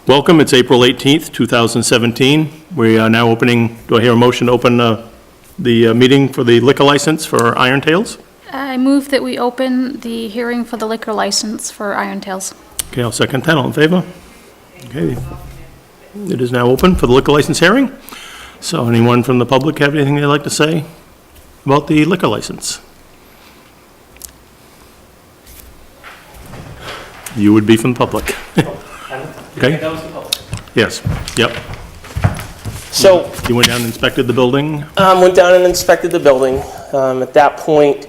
Welcome, it's April 18th, 2017. We are now opening, do I hear a motion to open the meeting for the liquor license for Iron Tales? I move that we open the hearing for the liquor license for Iron Tales. Okay, I'll second that. All in favor? Okay. It is now open for the liquor license hearing. So anyone from the public have anything they'd like to say about the liquor license? You would be from the public. Okay? Yes, yep. So, You went down and inspected the building? went down and inspected the building. At that point,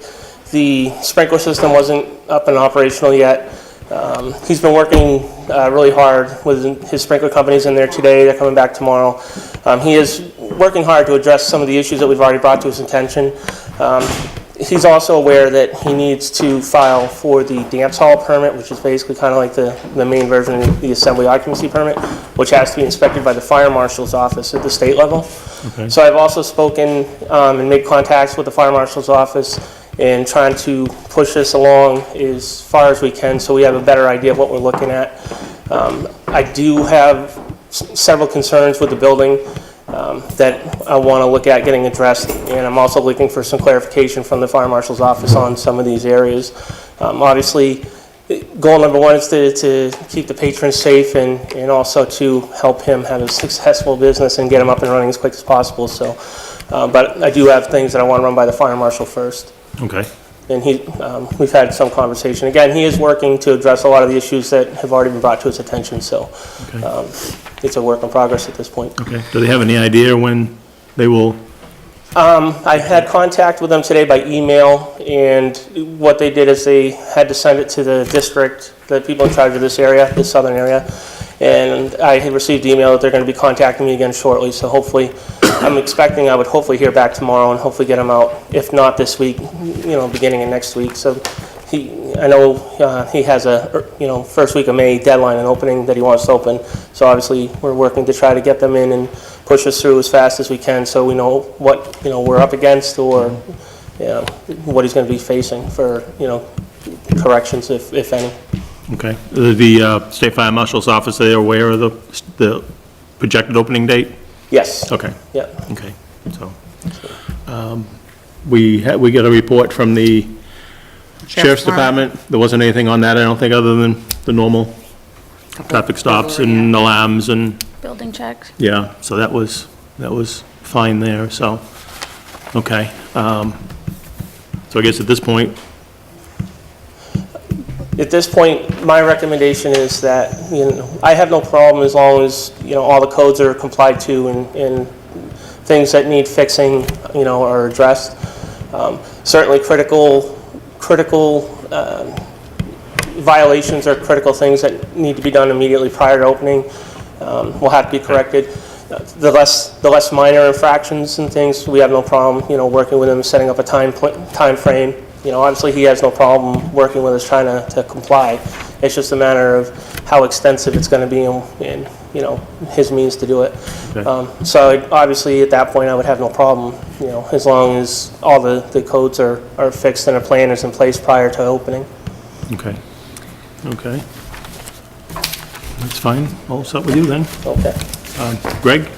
the sprinkler system wasn't up and operational yet. He's been working really hard with his sprinkler companies in there today. They're coming back tomorrow. He is working hard to address some of the issues that we've already brought to his attention. He's also aware that he needs to file for the dance hall permit, which is basically kind of like the main version of the assembly occupancy permit, which has to be inspected by the fire marshal's office at the state level. Okay. So I've also spoken and made contacts with the fire marshal's office and trying to push this along as far as we can so we have a better idea of what we're looking at. I do have several concerns with the building that I want to look at getting addressed, and I'm also looking for some clarification from the fire marshal's office on some of these areas. Obviously, goal number one is to keep the patrons safe and also to help him have a successful business and get him up and running as quick as possible. So, but I do have things that I want to run by the fire marshal first. Okay. And we've had some conversation. Again, he is working to address a lot of the issues that have already been brought to his attention, so it's a work in progress at this point. Okay. Do they have any idea when they will? I had contact with them today by email, and what they did is they had to send it to the district, the people in charge of this area, this southern area, and I had received email that they're going to be contacting me again shortly, so hopefully, I'm expecting I would hopefully hear back tomorrow and hopefully get them out, if not this week, beginning of next week. So I know he has a, first week of May deadline and opening that he wants to open. So obviously, we're working to try to get them in and push us through as fast as we can so we know what, we're up against or, what he's going to be facing for, corrections, if any. Okay. The State Fire Marshal's office, are they aware of the projected opening date? Yes. Okay. Yeah. Okay. So, we got a report from the Sheriff's Department. There wasn't anything on that, I don't think, other than the normal traffic stops and alarms and, Building checks. yeah, so that was fine there, so, okay. So I guess at this point, At this point, my recommendation is that, I have no problem as long as, all the codes are complied to and things that need fixing, are addressed. Certainly critical violations are critical things that need to be done immediately prior to opening. Will have to be corrected. The less minor infractions and things, we have no problem, working with them, setting up a time frame. Obviously he has no problem working with us trying to comply. It's just a matter of how extensive it's going to be and his means to do it. Okay. So obviously at that point I would have no problem, as long as all the codes are fixed and a plan is in place prior to opening. okay, okay. That's fine, all set with you then. Okay. Greg?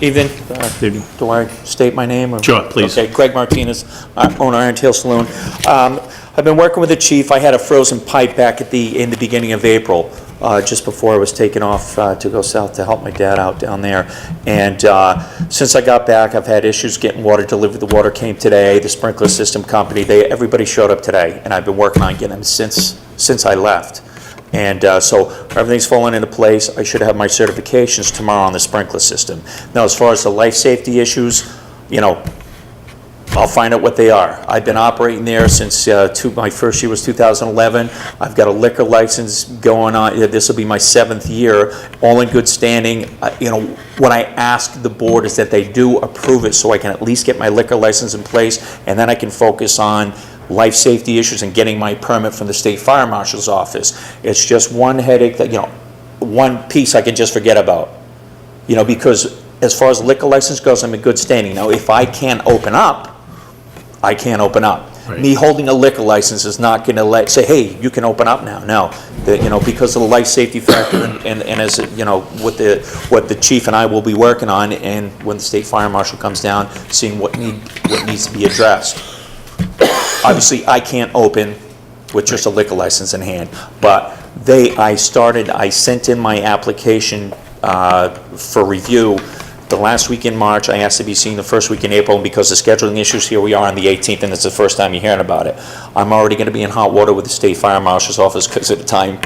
Evening. Evening. Do I state my name? Or? Sure, please. Okay, Greg Martinez, owner Iron Tail Saloon. I've been working with the chief. I had a frozen pipe back in the beginning of April, just before I was taken off to go south to help my dad out down there. And since I got back, I've had issues getting water delivered. The water came today. The sprinkler system company, everybody showed up today, and I've been working on getting them since I left. And so everything's fallen into place. I should have my certifications tomorrow on the sprinkler system. Now, as far as the life safety issues, I'll find out what they are. I've been operating there since my first year was 2011. I've got a liquor license going on. This will be my 7th year, all in good standing. What I ask the board is that they do approve it so I can at least get my liquor license in place, and then I can focus on life safety issues and getting my permit from the state fire marshal's office. It's just one headache that, one piece I can just forget about, because as far as liquor license goes, I'm in good standing. Now, if I can't open up, I can't open up. Right. Me holding a liquor license is not going to say, hey, you can open up now. No, because of the life safety factor and as, what the chief and I will be working on, and when the state fire marshal comes down, seeing what needs to be addressed. Obviously, I can't open with just a liquor license in hand, but I sent in my application for review the last week in March. I asked to be seen the first week in April, and because of scheduling issues, here we are on the 18th, and it's the first time you're hearing about it. I'm already going to be in hot water with the state fire marshal's office, because at the time,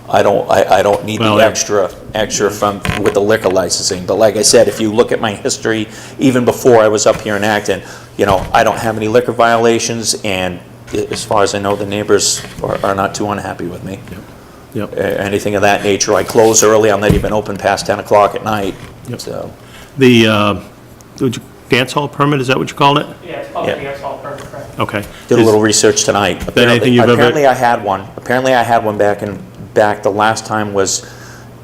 I don't need Well, the extra from with the liquor licensing. But like I said, if you look at my history, even before I was up here in Acton, I don't have any liquor violations, and as far as I know, the neighbors are not too unhappy with me. Yep. Anything of that nature. I close early. I'm not even open past 10 o'clock at night. Yep. So. The dance hall permit, is that what you called it? Yeah, it's called Yeah. the dance hall permit, correct? Okay. Did a little research tonight. that anything you've ever- Apparently I had one. Apparently I had one back the last time was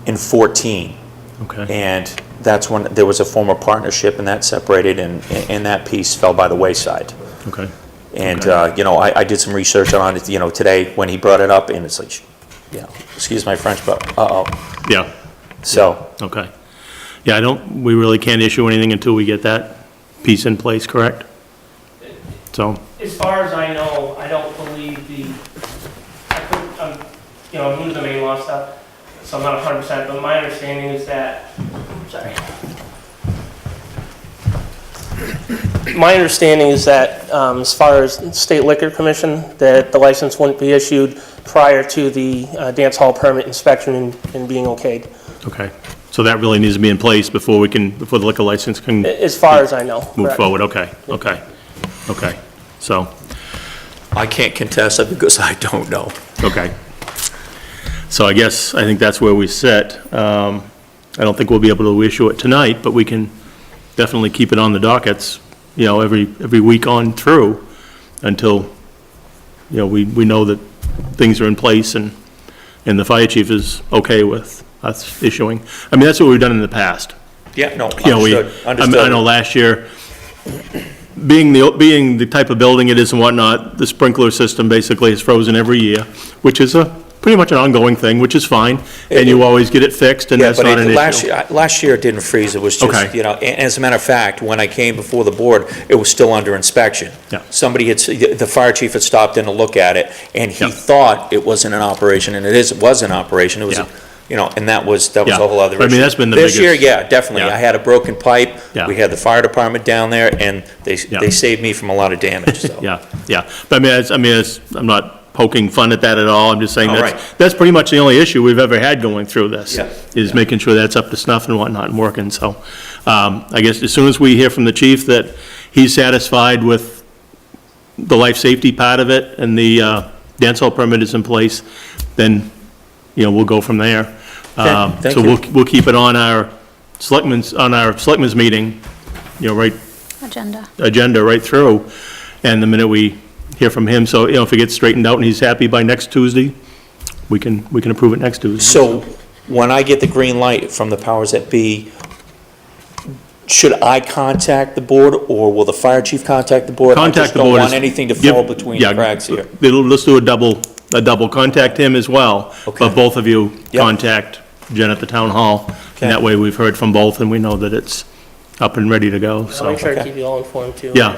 in 14. Okay, And that's when there was a former partnership, and that separated, and that piece fell by the wayside. okay. And, Okay. I did some research on it, today when he brought it up, and it's like, excuse my French, but uh-oh. Yeah, So, okay. Yeah, we really can't issue anything until we get that piece in place, correct? So, As far as I know, I don't believe I'm new to the main law stuff, so I'm not 100%, but my understanding is that, sorry. My understanding is that, as far as State Liquor Commission, that the license wouldn't be issued prior to the dance hall permit inspection and being okayed, okay. So that really needs to be in place before the liquor license can as far as I know. move correct. forward, okay, okay, okay. So, I can't contest it because I don't know. okay. So I think that's where we sit. I don't think we'll be able to issue it tonight, but we can definitely keep it on the dockets, every week on through until, we know that things are in place and the fire chief is okay with us issuing. I mean, that's what we've done in the past. Yeah, no, Understood. understood. I know last year, being the type of building it is and whatnot, the sprinkler system basically is frozen every year, which is pretty much an ongoing thing, which is fine, and you always get it fixed, and Yeah, that's but not an issue. last year it didn't freeze, it was just, Okay. and as a matter of fact, when I came before the board, it was still under inspection. Yeah. The fire chief had stopped in to look at it, and he Yeah. thought it wasn't in operation, and it was in operation, it was, Yeah. and that was a Yeah. whole other issue. I mean, that's been the This year, biggest- yeah, definitely, Yeah. I had a broken pipe, Yeah. we had the fire department down there, and they saved me from a lot of damage, so. Yeah, yeah, but I'm not poking fun at that at all, I'm just saying Oh, right. that's pretty much the only issue we've ever had going through this. Yeah. Is making sure that's up to snuff and whatnot and working, so, I guess as soon as we hear from the chief that he's satisfied with the life safety part of it and the, dance hall permit is in place, then, we'll go from there. thank So you. we'll keep it on our selectmen's meeting, right agenda right through, and the minute we hear from him, so, if it gets straightened out and he's happy by next Tuesday, we can approve it next Tuesday. So, when I get the green light from the powers that be, should I contact the board, or will the fire chief contact the board? Contact the I board. just don't want anything to fall between the cracks here. Let's do a double, contact him as well, Okay. but both of you Yep. contact Jen at the town hall, Okay. and that way we've heard from both, and we know that it's up and ready to go, I'll so, make sure to okay. keep you all informed too. yeah,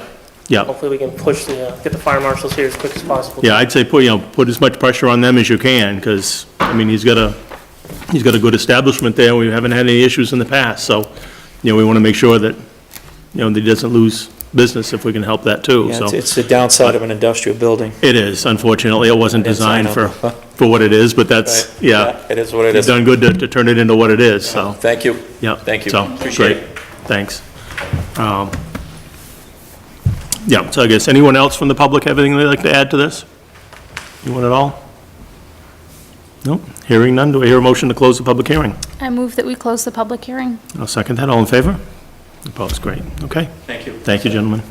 yeah. Hopefully we can push get the fire marshals here as quick as possible. Yeah, I'd say put as much pressure on them as you can, because, he's got a good establishment there, we haven't had any issues in the past, so, we want to make sure that, that he doesn't lose business if we can help that too, Yeah, so. it's the downside of an industrial building. It is, unfortunately, it wasn't Yes, I designed know. for what it is, but that's, Right. yeah. It is what it You've is. done good to turn it into what it is, so, Thank you. yeah. Thank you. So, Appreciate great. it. Thanks. Yeah, so I guess, anyone else from the public have anything they'd like to add to this? Anyone at all? No, hearing none, do I hear a motion to close the public hearing? I move that we close the public hearing. I'll second that, all in favor? Opposed, great, okay. Thank you. Thank you, gentlemen.